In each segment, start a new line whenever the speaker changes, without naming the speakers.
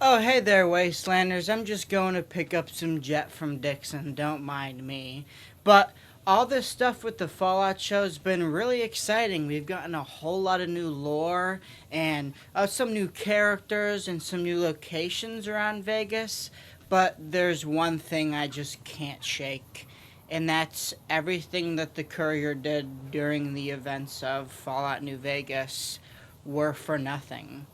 Oh, hey there, Wastelanders. I'm just going to pick up some jet from Dixon. Don't mind me. But all this stuff with the Fallout show has been really exciting. We've gotten a whole lot of new lore and some new characters and some new locations around Vegas. But there's one thing I just can't shake, and that's everything that the Courier did during the events of Fallout New Vegas were for nothing.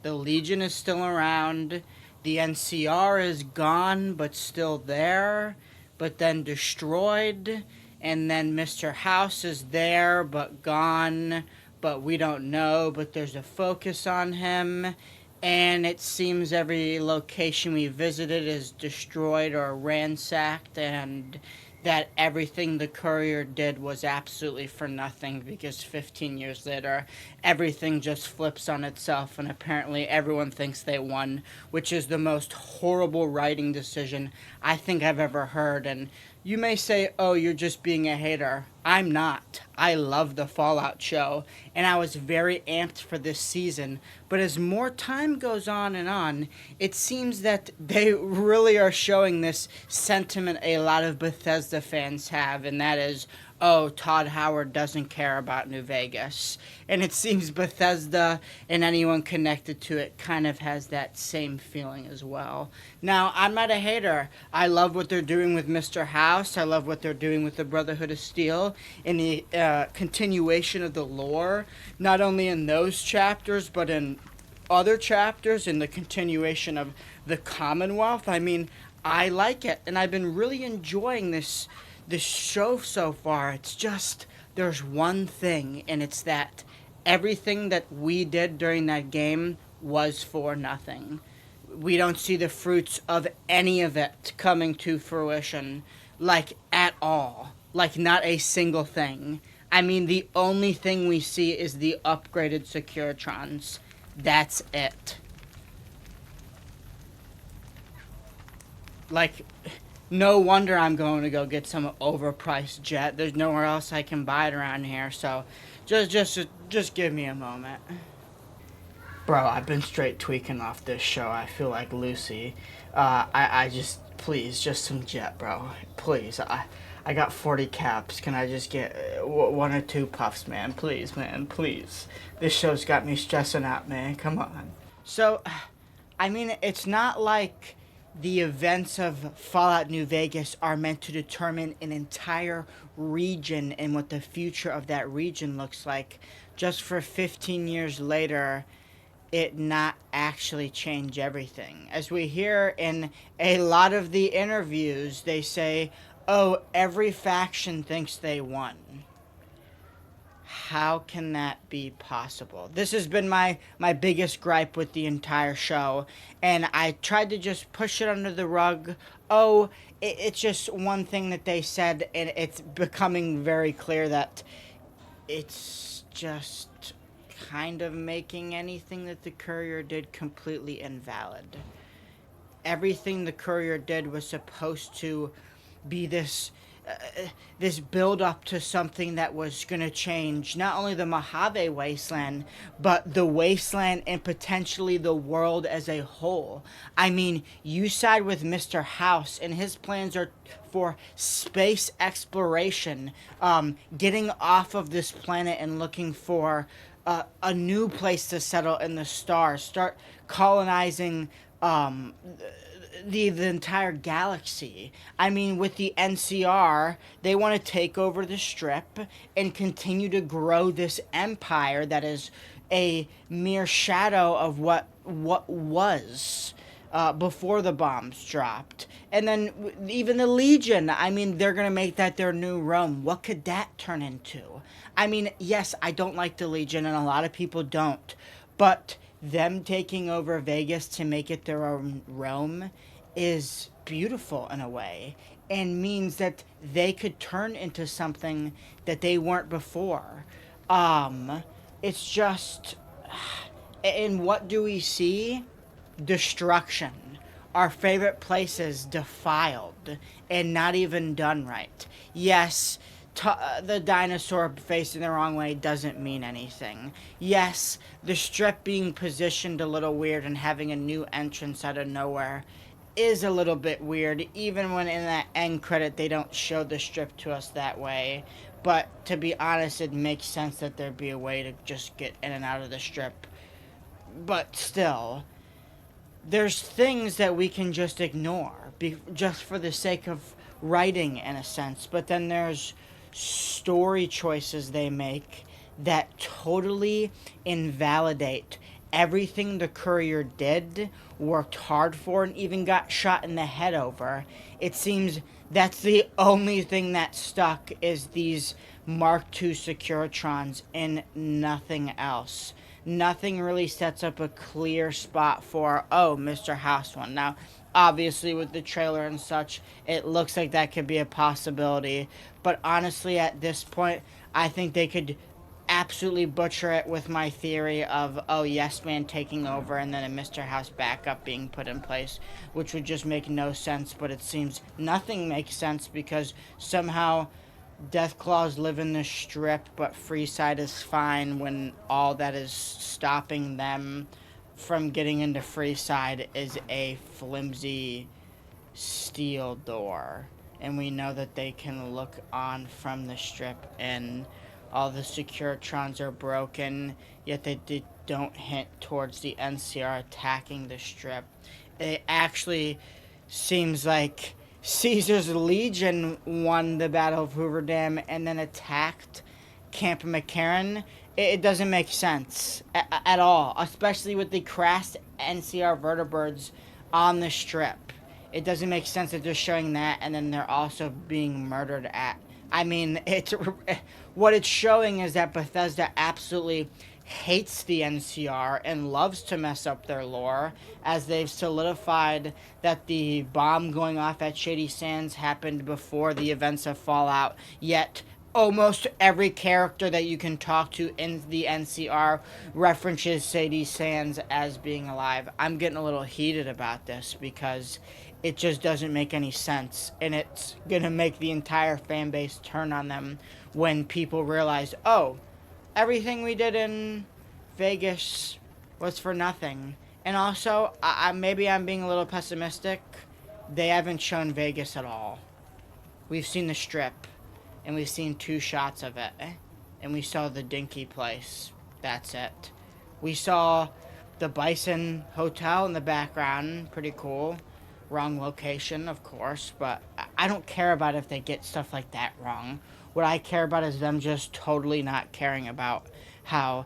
The Legion is still around. The NCR is gone, but still there, but then destroyed. And then Mr. House is there, but gone, but we don't know, but there's a focus on him. And it seems every location we visited is destroyed or ransacked, and that everything the courier did was absolutely for nothing because 15 years later, everything just flips on itself, and apparently everyone thinks they won, which is the most horrible writing decision I think I've ever heard. And you may say, oh, you're just being a hater. I'm not. I love the Fallout show, and I was very amped for this season. But as more time goes on, it seems that they really are showing this sentiment a lot of Bethesda fans have, and that is, oh, Todd Howard doesn't care about New Vegas. And it seems Bethesda and anyone connected to it kind of has that same feeling as well. Now, I'm not a hater. I love what they're doing with Mr. House. I love what they're doing with the Brotherhood of Steel in the continuation of the lore, not only in those chapters, but in other chapters, in the continuation of the Commonwealth. I mean, I like it, and I've been really enjoying this show so far. It's just there's one thing, and it's that everything that we did during that game was for nothing. We don't see the fruits of any of it coming to fruition, like at all. Like not a single thing. I mean, the only thing we see is the upgraded Securitrons. That's it. Like, no wonder I'm going to go get some overpriced jet. There's nowhere else I can buy it around here. So, just give me a moment. Bro, I've been straight tweaking off this show. I feel like Lucy. I just, please, just some jet, bro. Please, I got 40 caps. Can I just get one or two puffs, man? Please, man, please. This show's got me stressing out, man. Come on. So, I mean, it's not like the events of Fallout New Vegas are meant to determine an entire region and what the future of that region looks like, just for 15 years later it not actually change everything. As we hear in a lot of the interviews, they say, oh, every faction thinks they won. How can that be possible? This has been my biggest gripe with the entire show, and I tried to just push it under the rug. Oh, it's just one thing that they said, and it's becoming very clear that it's just kind of making anything that the courier did completely invalid. Everything the courier did was supposed to be this build up to something that was going to change not only the Mojave wasteland, but the wasteland and potentially the world as a whole. I mean, you side with Mr. House, and his plans are for space exploration, getting off of this planet and looking for a new place to settle in the stars, start colonizing the entire galaxy. I mean, with the NCR, they want to take over the strip and continue to grow this empire that is a mere shadow of what was before the bombs dropped. And then even the Legion, I mean, they're going to make that their new Rome. What could that turn into? I mean, yes, I don't like the Legion, and a lot of people don't. But them taking over Vegas to make it their own Rome is beautiful in a way, and means that they could turn into something that they weren't before. It's just, and what do we see? Destruction. Our favorite places defiled and not even done right. Yes, the dinosaur facing the wrong way doesn't mean anything. Yes, the strip being positioned a little weird and having a new entrance out of nowhere is a little bit weird, even when in that end credit they don't show the strip to us that way. But to be honest, it makes sense that there'd be a way to just get in and out of the strip. But still, there's things that we can just ignore, just for the sake of writing, in a sense. But then there's story choices they make that totally invalidate everything the courier did, worked hard for, and even got shot in the head over. It seems that's the only thing that stuck, is these Mark II Securitrons and nothing else. Nothing really sets up a clear spot for, oh, Mr. House One. Now, obviously, with the trailer and such, it looks like that could be a possibility. But honestly, at this point, I think they could absolutely butcher it with my theory of, oh, Yes Man taking over and then a Mr. House backup being put in place, which would just make no sense. But it seems nothing makes sense, because somehow Deathclaws live in the strip, but Freeside is fine, when all that is stopping them from getting into Freeside is a flimsy steel door. And we know that they can look on from the strip, and all the Securitrons are broken, yet they don't hint towards the NCR attacking the strip. It actually seems like Caesar's Legion won the Battle of Hoover Dam and then attacked Camp McCarran. It doesn't make sense at all, especially with the crass NCR vertebrates on the strip. It doesn't make sense that they're showing that and then they're also being murdered at. I mean, what it's showing is that Bethesda absolutely hates the NCR and loves to mess up their lore, as they've solidified that the bomb going off at Shady Sands happened before the events of Fallout, yet almost every character that you can talk to in the NCR references Shady Sands as being alive. I'm getting a little heated about this because it just doesn't make any sense, and it's gonna make the entire fan base turn on them when people realize, oh, everything we did in Vegas was for nothing. And also, maybe I'm being a little pessimistic. They haven't shown Vegas at all. We've seen the strip, and we've seen 2 shots of it, and we saw the dinky place. That's it. We saw the Bison Hotel in the background. Pretty cool. Wrong location, of course, but I don't care about if they get stuff like that wrong. What I care about is them just totally not caring about how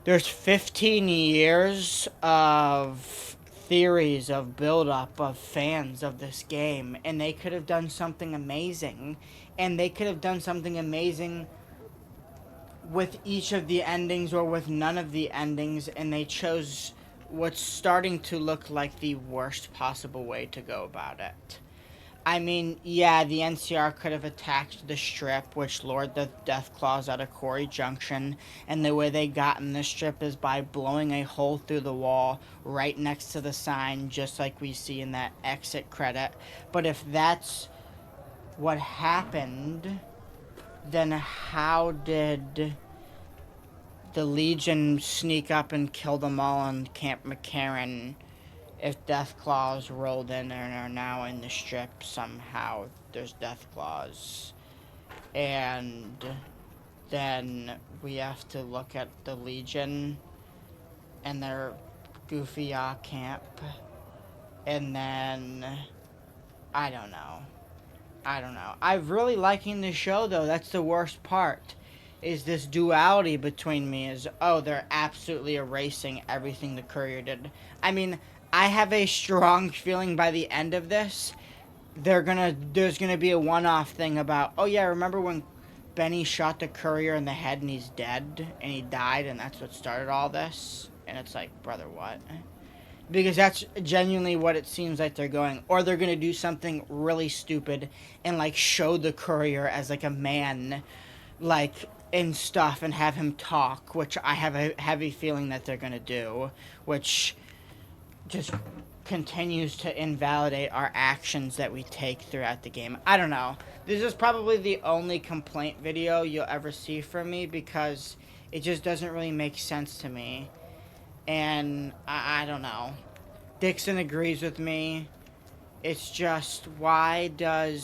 there's 15 years of theories of build-up of fans of this game, and they could have done something amazing. And they could have done something amazing with each of the endings or with none of the endings, and they chose what's starting to look like the worst possible way to go about it. I mean, yeah, the NCR could have attacked the strip, which lured the Deathclaws out of Quarry Junction, and the way they got in the strip is by blowing a hole through the wall right next to the sign, just like we see in that exit credit. But if that's what happened, then how did the Legion sneak up and kill them all on Camp McCarran if Deathclaws rolled in and are now in the strip somehow? There's Deathclaws. And then we have to look at the Legion and their goofy camp. And then, I don't know. I'm really liking the show, though. That's the worst part. Is this duality between me is, oh, they're absolutely erasing everything the Courier did. I mean, I have a strong feeling by the end of this, there's gonna be a one-off thing about, oh yeah, remember when Benny shot the Courier in the head and he's dead, and he died, and that's what started all this? And it's like, brother, what? Because that's genuinely what it seems like they're going. Or they're gonna do something really stupid and, like, show the Courier as, like, a man, like, and stuff, and have him talk, which I have a heavy feeling that they're gonna do, which just continues to invalidate our actions that we take throughout the game. I don't know. This is probably the only complaint video you'll ever see from me because it just doesn't really make sense to me. And I don't know. Dixon agrees with me. It's just, why do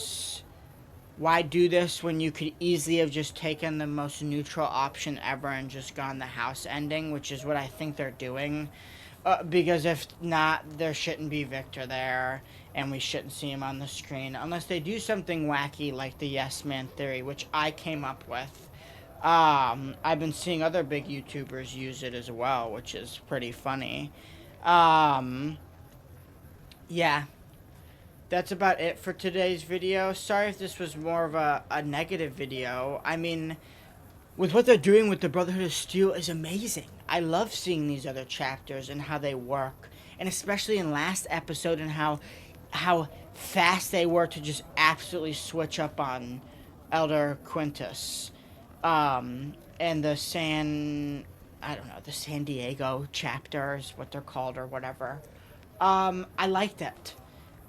this when you could easily have just taken the most neutral option ever and just gone the house ending, which is what I think they're doing. Because if not, there shouldn't be Victor there, and we shouldn't see him on the screen, unless they do something wacky like the Yes Man theory, which I came up with. I've been seeing other big YouTubers use it as well, which is pretty funny. Yeah. That's about it for today's video. Sorry if this was more of a negative video. I mean, with what they're doing with the Brotherhood of Steel is amazing. I love seeing these other chapters and how they work. And especially in last episode and how fast they were to just absolutely switch up on Elder Quintus. And the San Diego chapters, what they're called or whatever. I liked it.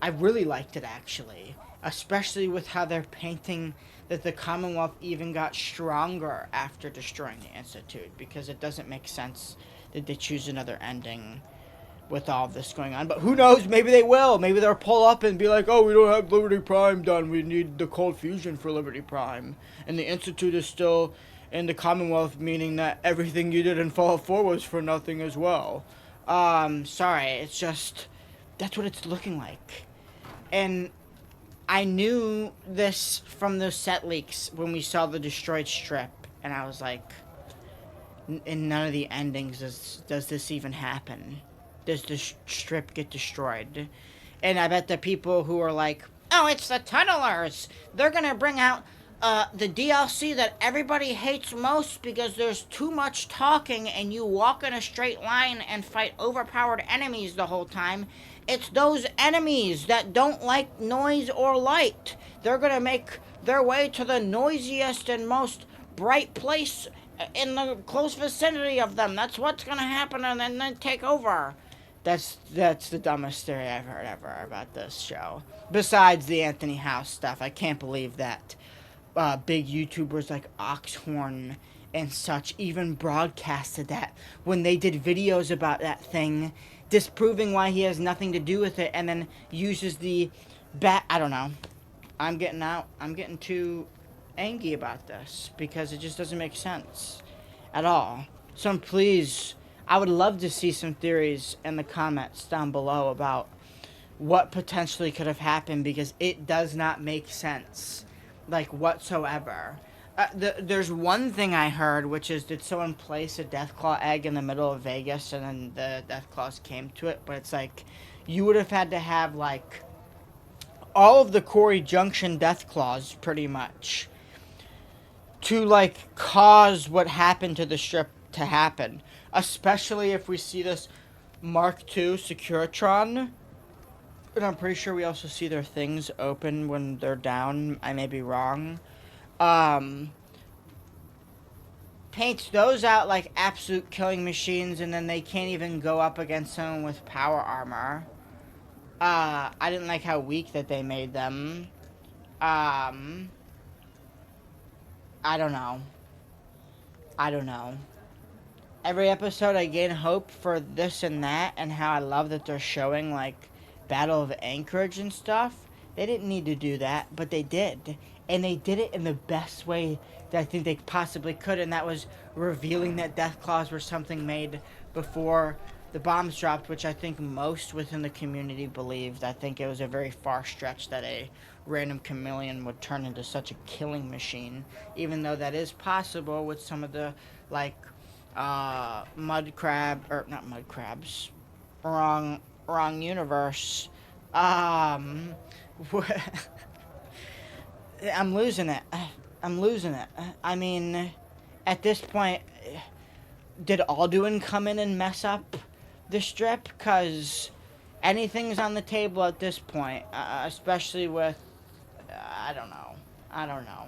I really liked it, actually. Especially with how they're painting that the Commonwealth even got stronger after destroying the Institute, because it doesn't make sense that they choose another ending with all of this going on. But who knows? Maybe they will. Maybe they'll pull up and be like, oh, we don't have Liberty Prime done. We need the Cold Fusion for Liberty Prime. And the Institute is still in the Commonwealth, meaning that everything you did in Fallout 4 was for nothing as well. Sorry. It's just, that's what it's looking like. And I knew this from those set leaks when we saw the destroyed strip, and I was like, in none of the endings does this even happen. Does the strip get destroyed? And I bet the people who are like, oh, it's the tunnelers, they're gonna bring out the DLC that everybody hates most because there's too much talking and you walk in a straight line and fight overpowered enemies the whole time. It's those enemies that don't like noise or light. They're gonna make their way to the noisiest and most bright place in the close vicinity of them. That's what's gonna happen, and then take over. That's the dumbest theory I've heard ever about this show. Besides the Anthony House stuff, I can't believe that big YouTubers like Oxhorn and such even broadcasted that when they did videos about that thing, disproving why he has nothing to do with it, and then uses the I don't know. I'm getting too angry about this because it just doesn't make sense at all. So please, I would love to see some theories in the comments down below about what potentially could have happened, because it does not make sense, like, whatsoever. There's one thing I heard, which is, did someone place a Deathclaw egg in the middle of Vegas and then the Deathclaws came to it? But it's like, you would have had to have, like, all of the Quarry Junction Deathclaws, pretty much, to, like, cause what happened to the strip to happen. Especially if we see this Mark II Securitron. And I'm pretty sure we also see their things open when they're down. I may be wrong. Paints those out like absolute killing machines, and then they can't even go up against someone with power armor. I didn't like how weak that they made them. I don't know. Every episode I gain hope for this and that, and how I love that they're showing, like, Battle of Anchorage and stuff. They didn't need to do that, but they did. And they did it in the best way that I think they possibly could, and that was revealing that Deathclaws were something made before the bombs dropped, which I think most within the community believed. I think it was a very far stretch that a random chameleon would turn into such a killing machine, even though that is possible with some of the, like, not mud crabs, wrong universe. I'm losing it. I mean, at this point, did Alduin come in and mess up the strip? Because anything's on the table at this point, especially with, I don't know.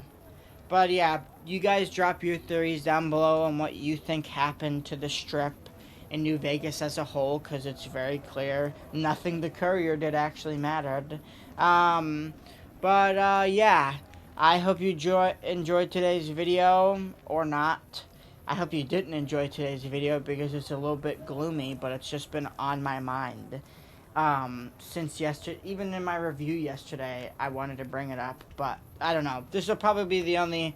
But yeah, you guys drop your theories down below on what you think happened to the strip. in New Vegas as a whole, because it's very clear nothing the courier did actually mattered. Yeah, I hope you enjoyed today's video, or not. I hope you didn't enjoy today's video because it's a little bit gloomy, but it's just been on my mind. Since yesterday, even in my review yesterday, I wanted to bring it up, but I don't know. This will probably be the only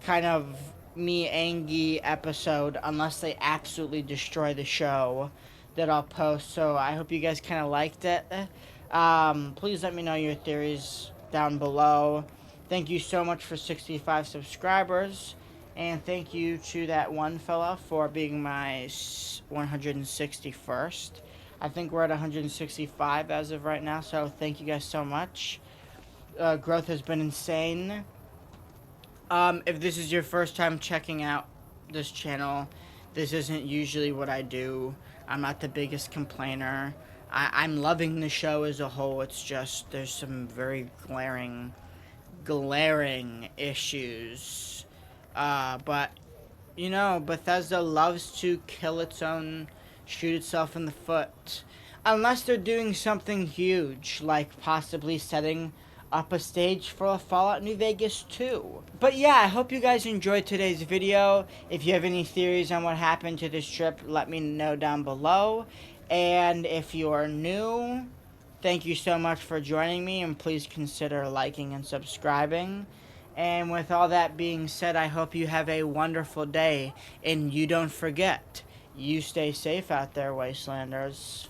kind of me angry episode, unless they absolutely destroy the show, that I'll post. So I hope you guys kind of liked it. Please let me know your theories down below. Thank you so much for 65 subscribers. And thank you to that one fella for being my 161st. I think we're at 165 as of right now, so thank you guys so much. Growth has been insane. If this is your first time checking out this channel, this isn't usually what I do. I'm not the biggest complainer. I'm loving the show as a whole. It's just there's some very glaring issues. But you know, Bethesda loves to shoot itself in the foot. Unless they're doing something huge, like possibly setting up a stage for a Fallout New Vegas 2. But yeah, I hope you guys enjoyed today's video. If you have any theories on what happened to this trip, let me know down below. And if you are new, thank you so much for joining me, and please consider liking and subscribing. And with all that being said, I hope you have a wonderful day, and you don't forget, you stay safe out there, Wastelanders.